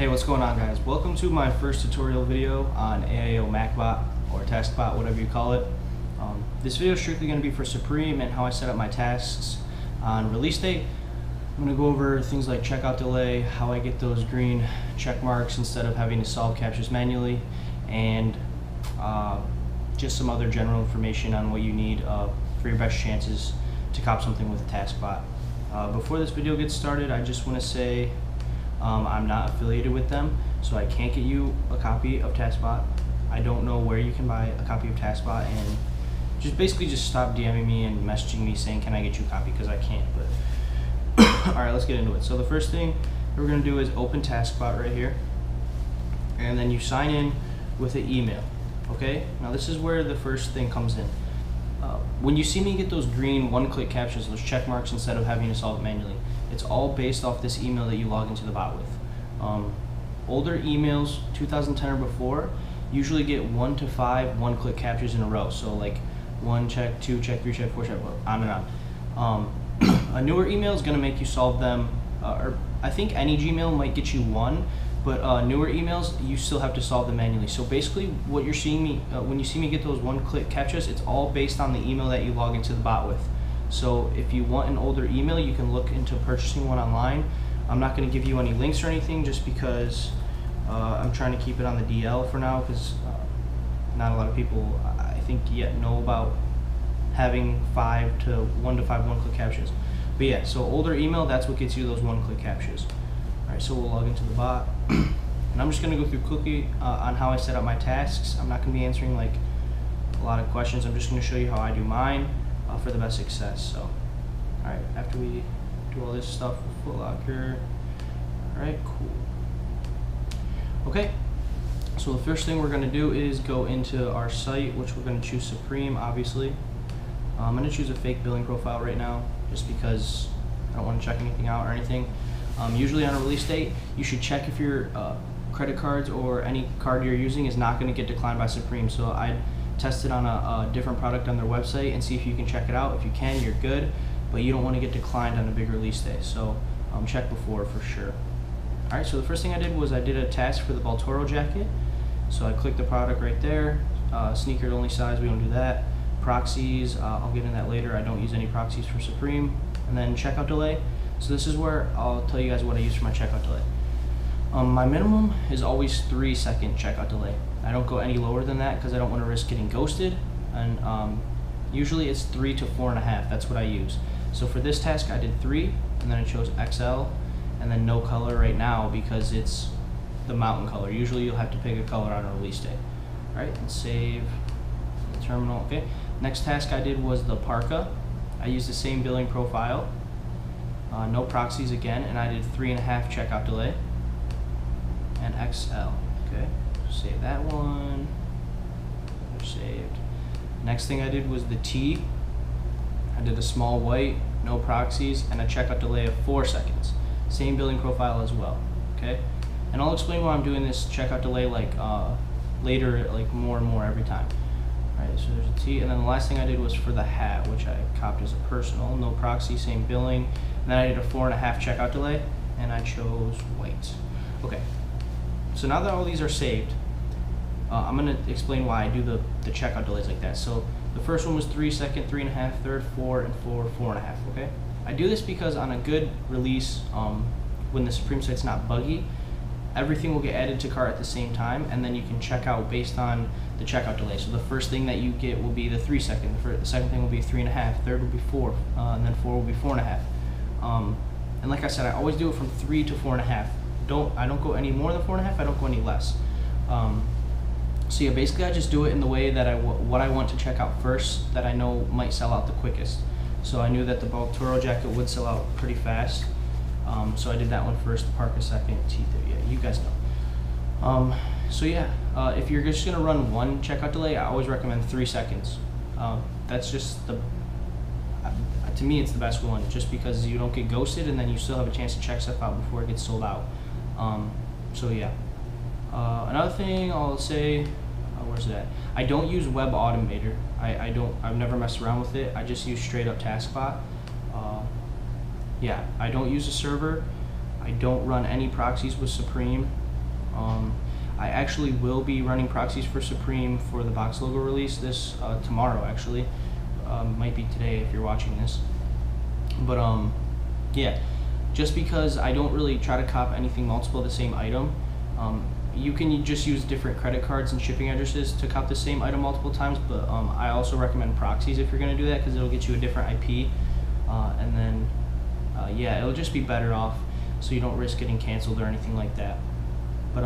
Hey, what's going on, guys? Welcome to my first tutorial video on Aiomacbot or taskbot, whatever you call it. This video is strictly going to be for Supreme and how I set up my tasks on release date. I'm going to go over things like checkout delay, how I get those green check marks instead of having to solve captchas manually, and just some other general information on what you need for your best chances to cop something with a taskbot. Before this video gets started, I just want to say I'm not affiliated with them, so I can't get you a copy of taskbot. I don't know where you can buy a copy of taskbot, and just stop DMing me and messaging me saying, can I get you a copy, because I can't. But alright, let's get into it. So the first thing we're going to do is open taskbot right here, and then you sign in with an email. Okay, now this is where the first thing comes in. When you see me get those green one-click captchas, those check marks, instead of having to solve it manually, it's all based off this email that you log into the bot with. Older emails, 2010 or before, usually get 1 to 5 one-click captchas in a row. So like 1 check, 2 check, 3 check, 4 check, on and on. A newer email is going to make you solve them, or I think any Gmail might get you 1, but newer emails, you still have to solve them manually. So basically what you're seeing me, when you see me get those one-click captchas, it's all based on the email that you log into the bot with. So if you want an older email, you can look into purchasing one online. I'm not going to give you any links or anything, just because I'm trying to keep it on the DL for now, because not a lot of people, I think, yet know about having 1 to 5 one-click captchas. But yeah, so older email, that's what gets you those one-click captchas. Alright, so we'll log into the bot, and I'm just going to go through quickly on how I set up my tasks. I'm not going to be answering like a lot of questions. I'm just going to show you how I do mine for the best success. So, alright, after we do all this stuff with Footlocker, alright, cool. Okay, so the first thing we're going to do is go into our site, which we're going to choose Supreme, obviously. I'm going to choose a fake billing profile right now, just because I don't want to check anything out or anything. Usually on a release date, you should check if your credit cards or any card you're using is not going to get declined by Supreme. So I'd test it on a different product on their website and see if you can check it out. If you can, you're good, but you don't want to get declined on a big release day. So check before for sure. Alright, so the first thing I did was I did a task for the Baltoro jacket. So I clicked the product right there. Sneaker only size, we don't do that. Proxies, I'll get into that later. I don't use any proxies for Supreme. And then checkout delay. So this is where I'll tell you guys what I use for my checkout delay. My minimum is always 3-second checkout delay. I don't go any lower than that because I don't want to risk getting ghosted. And usually it's 3 to 4.5. That's what I use. So for this task, I did 3, and then I chose XL, and then no color right now because it's the mountain color. Usually you'll have to pick a color on a release day. All right, and save the terminal. Okay. Next task I did was the parka. I used the same billing profile. No proxies again, and I did 3.5 checkout delay and XL. Okay, save that one. Saved. Next thing I did was the T. I did a small white, no proxies, and a checkout delay of 4 seconds. Same billing profile as well. Okay, and I'll explain why I'm doing this checkout delay like later, like more and more every time. Alright, so there's a T, and then the last thing I did was for the hat, which I copped as a personal, no proxy, same billing. And then I did a 4.5 checkout delay, and I chose white. Okay, so now that all these are saved, I'm going to explain why I do the checkout delays like that. So the first one was 3 second, 3.5, third, 4, and 4, 4.5. Okay, I do this because on a good release, when the Supreme site's not buggy, everything will get added to cart at the same time, and then you can check out based on the checkout delay. So the first thing that you get will be the 3 second, the second thing will be 3.5, third will be 4, and then 4 will be 4.5. And like I said, I always do it from 3 to 4.5. I don't go any more than 4.5. I don't go any less. So yeah, basically I just do it in the way that what I want to check out first, that I know might sell out the quickest. So I knew that the Baltoro jacket would sell out pretty fast. So I did that one first, the parka second, T3. Yeah, you guys know. So yeah, if you're just gonna run one checkout delay, I always recommend 3 seconds. That's just to me, it's the best one, just because you don't get ghosted, and then you still have a chance to check stuff out before it gets sold out. So yeah. Another thing I'll say, where's that? I don't use Web Automator. I've never messed around with it. I just use straight up taskbot. Yeah, I don't use a server. I don't run any proxies with Supreme. I actually will be running proxies for Supreme for the box logo release this tomorrow. Actually, might be today if you're watching this. But yeah, just because I don't really try to cop anything multiple of the same item. You can just use different credit cards and shipping addresses to cop the same item multiple times, but I also recommend proxies if you're going to do that, because it'll get you a different IP, and then yeah, it'll just be better off, so you don't risk getting canceled or anything like that. But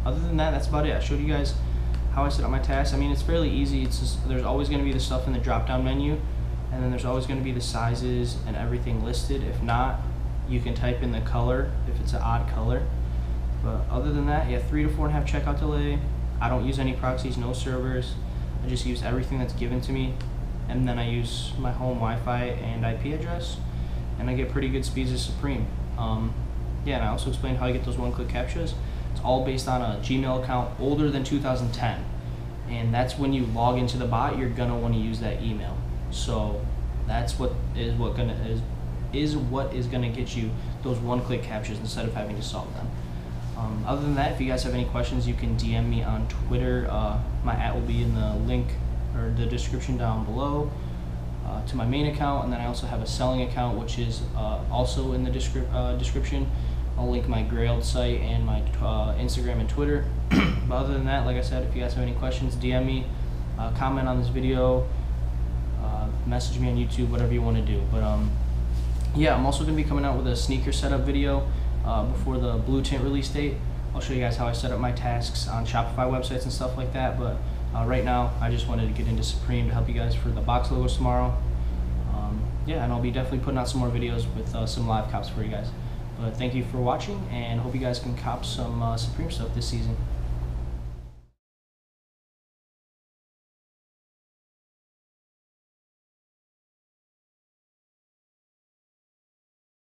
other than that, that's about it. I showed you guys how I set up my tasks. I mean, it's fairly easy. It's just, there's always going to be the stuff in the drop down menu, and then there's always going to be the sizes and everything listed. If not, you can type in the color if it's an odd color. But other than that, yeah, 3 to 4.5 checkout delay. I don't use any proxies, no servers. I just use everything that's given to me, and then I use my home Wi-Fi and IP address, and I get pretty good speeds of Supreme. Yeah, and I also explained how I get those one-click captchas. It's all based on a Gmail account older than 2010, and that's when you log into the bot, you're gonna want to use that email. So that's what is gonna get you those one-click captchas instead of having to solve them. Other than that, if you guys have any questions, you can DM me on Twitter. My @ will be in the link or the description down below to my main account, and then I also have a selling account, which is also in the description. I'll link my Grailed site and my Instagram and Twitter. But other than that, like I said, if you guys have any questions, DM me, comment on this video, message me on YouTube, whatever you want to do. But yeah, I'm also going to be coming out with a sneaker setup video before the blue tint release date. I'll show you guys how I set up my tasks on Shopify websites and stuff like that. But right now, I just wanted to get into Supreme to help you guys for the box logos tomorrow. Yeah, and I'll be definitely putting out some more videos with some live cops for you guys. But thank you for watching, and hope you guys can cop some Supreme stuff this season.